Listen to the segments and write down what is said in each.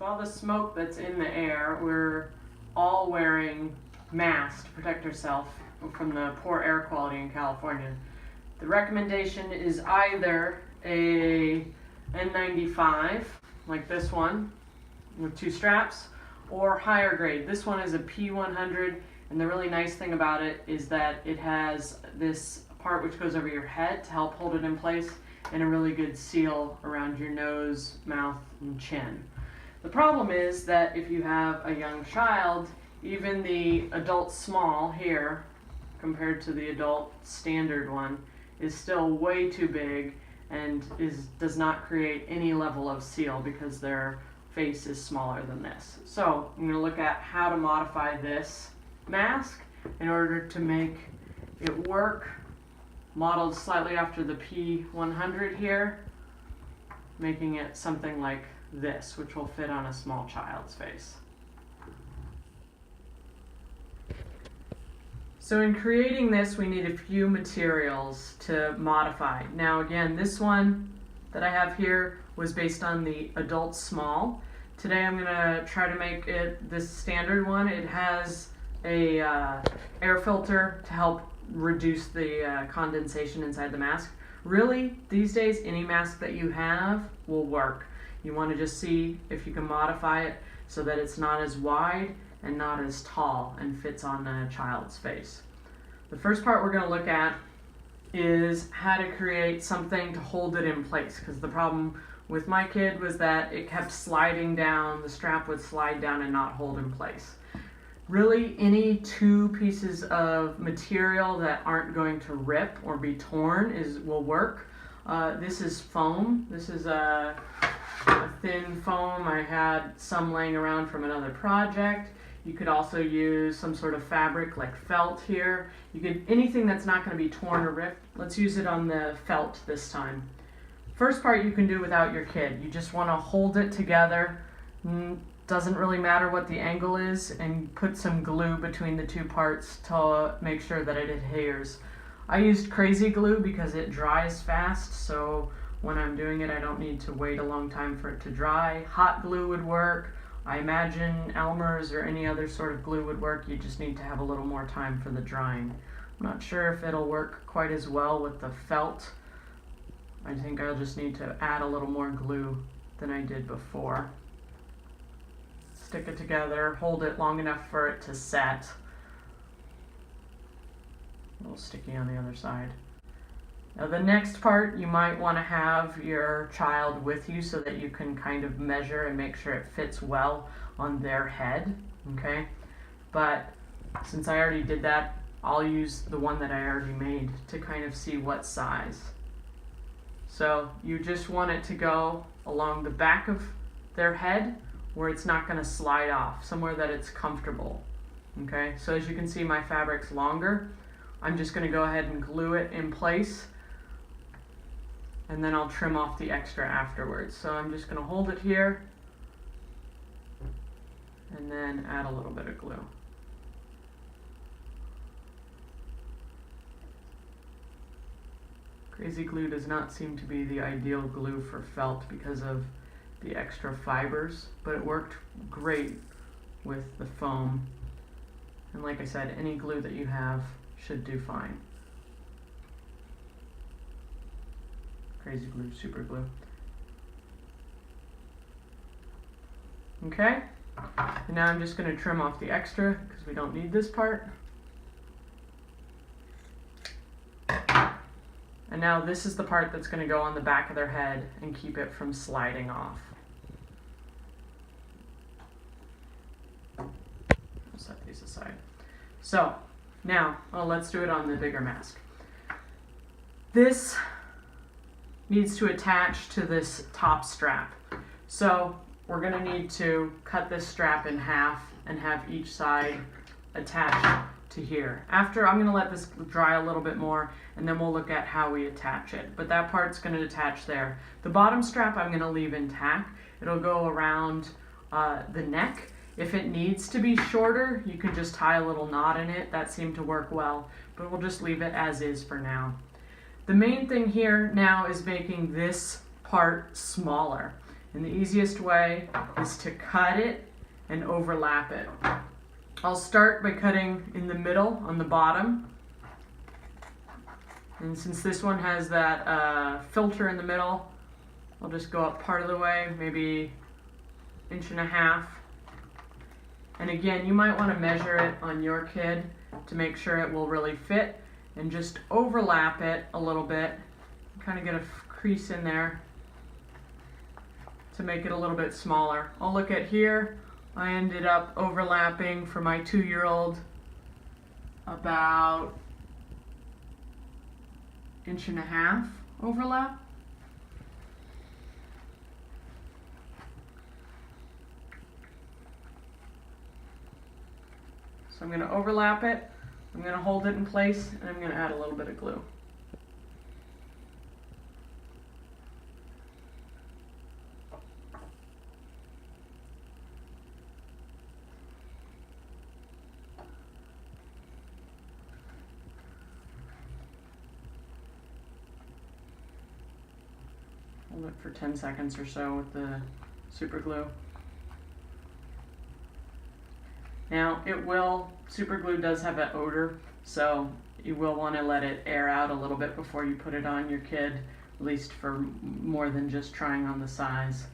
all the smoke that's in the air, we're all wearing masks to protect ourselves from the poor air quality in California. The recommendation is either a N95, like this one, with 2 straps, or higher grade. This one is a P100, and the really nice thing about it is that it has this part which goes over your head to help hold it in place, and a really good seal around your nose, mouth, and chin. The problem is that if you have a young child, even the adult small here, compared to the adult standard one, is still way too big and does not create any level of seal because their face is smaller than this. So I'm going to look at how to modify this mask in order to make it work, modeled slightly after the P100 here, making it something like this, which will fit on a small child's face. So in creating this, we need a few materials to modify. Now again, this one that I have here was based on the adult small. Today I'm going to try to make it this standard one. It has a air filter to help reduce the condensation inside the mask. Really, these days, any mask that you have will work. You want to just see if you can modify it so that it's not as wide and not as tall and fits on a child's face. The first part we're going to look at is how to create something to hold it in place, because the problem with my kid was that it kept sliding down, the strap would slide down and not hold in place. Really, any 2 pieces of material that aren't going to rip or be torn will work. This is foam. This is a thin foam. I had some laying around from another project. You could also use some sort of fabric like felt here. You could anything that's not going to be torn or ripped. Let's use it on the felt this time. First part you can do without your kid. You just want to hold it together. Doesn't really matter what the angle is, and put some glue between the 2 parts to make sure that it adheres. I used crazy glue because it dries fast, so when I'm doing it I don't need to wait a long time for it to dry. Hot glue would work. I imagine Elmer's or any other sort of glue would work. You just need to have a little more time for the drying. I'm not sure if it'll work quite as well with the felt. I think I'll just need to add a little more glue than I did before. Stick it together, hold it long enough for it to set. A little sticky on the other side. Now the next part, you might want to have your child with you so that you can kind of measure and make sure it fits well on their head, okay? But since I already did that, I'll use the one that I already made to kind of see what size. So you just want it to go along the back of their head where it's not going to slide off, somewhere that it's comfortable. Okay, so as you can see, my fabric's longer. I'm just going to go ahead and glue it in place, and then I'll trim off the extra afterwards. So I'm just going to hold it here and then add a little bit of glue. Crazy glue does not seem to be the ideal glue for felt because of the extra fibers, but it worked great with the foam. And like I said, any glue that you have should do fine. Crazy glue, super glue. Okay, and now I'm just going to trim off the extra because we don't need this part. And now this is the part that's going to go on the back of their head and keep it from sliding off. I'll set these aside. So now, let's do it on the bigger mask. This needs to attach to this top strap. So we're going to need to cut this strap in half and have each side attached to here. After, I'm going to let this dry a little bit more, and then we'll look at how we attach it. But that part's going to attach there. The bottom strap I'm going to leave intact. It'll go around the neck. If it needs to be shorter, you can just tie a little knot in it. That seemed to work well, but we'll just leave it as is for now. The main thing here now is making this part smaller. And the easiest way is to cut it and overlap it. I'll start by cutting in the middle on the bottom. And since this one has that filter in the middle, I'll just go up part of the way, maybe 1.5 inches. And again, you might want to measure it on your kid to make sure it will really fit, and just overlap it a little bit. Kind of get a crease in there to make it a little bit smaller. I'll look at here. I ended up overlapping for my 2-year-old about 1.5 inches overlap. So I'm going to overlap it, I'm going to hold it in place, and I'm going to add a little bit of glue. Hold it for 10 seconds or so with the super glue. Now super glue does have an odor, so you will want to let it air out a little bit before you put it on your kid, at least for more than just trying on the size.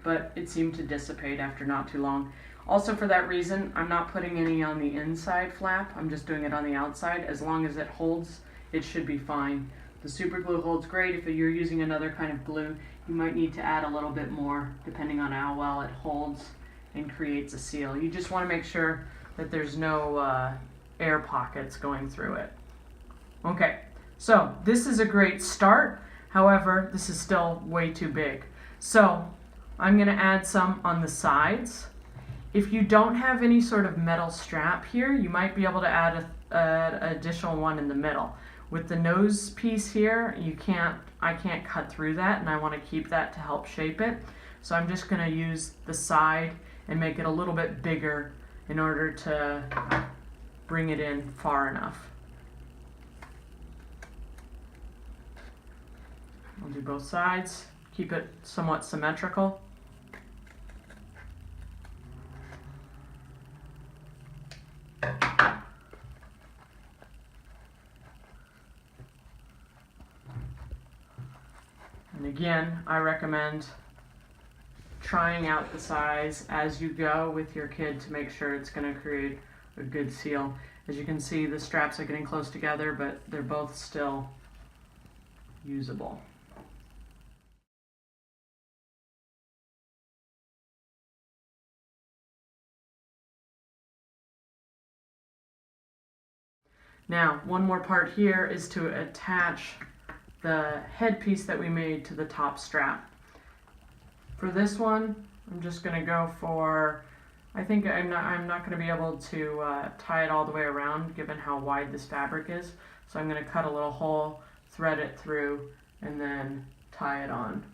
But it seemed to dissipate after not too long. Also, for that reason, I'm not putting any on the inside flap, I'm just doing it on the outside. As long as it holds, it should be fine. The super glue holds great. If you're using another kind of glue, you might need to add a little bit more depending on how well it holds and creates a seal. You just want to make sure that there's no air pockets going through it. Okay, so this is a great start. However, this is still way too big. So I'm going to add some on the sides. If you don't have any sort of metal strap here, you might be able to add an additional one in the middle. With the nose piece here, I can't cut through that, and I want to keep that to help shape it. So I'm just going to use the side and make it a little bit bigger in order to bring it in far enough. I'll do both sides, keep it somewhat symmetrical. And again, I recommend trying out the size as you go with your kid to make sure it's going to create a good seal. As you can see, the straps are getting close together, but they're both still usable. Now, one more part here is to attach the headpiece that we made to the top strap. For this one, I'm just going to go for, I think I'm not going to be able to tie it all the way around given how wide this fabric is. So I'm going to cut a little hole, thread it through, and then tie it on.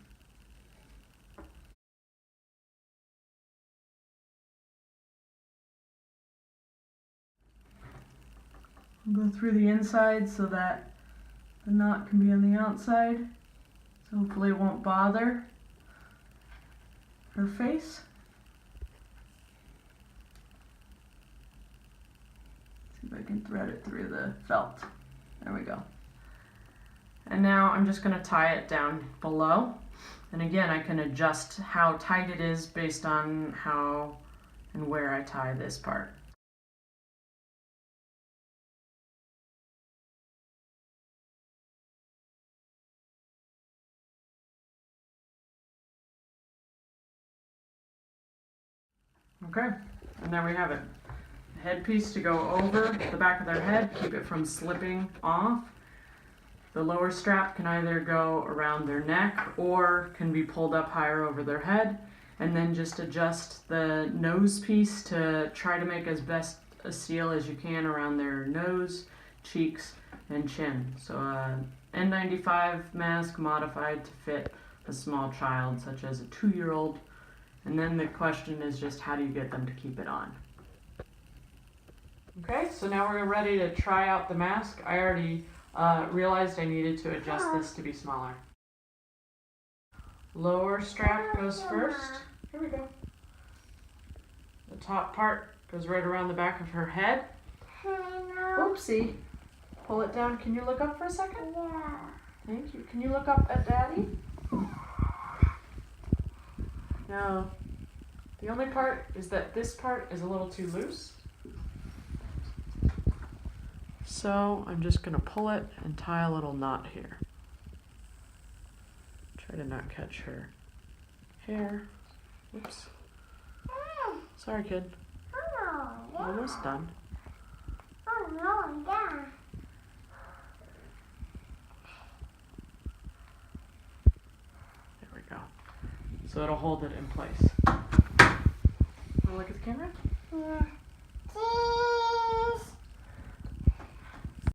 I'll go through the inside so that the knot can be on the outside. So hopefully it won't bother her face. See if I can thread it through the felt. There we go. And now I'm just going to tie it down below. And again, I can adjust how tight it is based on how and where I tie this part. Okay, and there we have it. Headpiece to go over the back of their head, keep it from slipping off. The lower strap can either go around their neck or can be pulled up higher over their head, and then just adjust the nose piece to try to make as best a seal as you can around their nose, cheeks, and chin. So N95 mask modified to fit a small child such as a 2-year-old. And then the question is just how do you get them to keep it on? Okay, so now we're ready to try out the mask. I already realized I needed to adjust this to be smaller. Lower strap goes first. Here we go. The top part goes right around the back of her head. Oopsie. Pull it down. Can you look up for a second? Yeah. Thank you. Can you look up at Daddy? No. The only part is that this part is a little too loose. So I'm just going to pull it and tie a little knot here. Try to not catch her hair. Oops. Sorry, kid. Oh, yeah. Almost done. Oh, no, yeah. There we go. So it'll hold it in place. Wanna look at the camera? Yeah.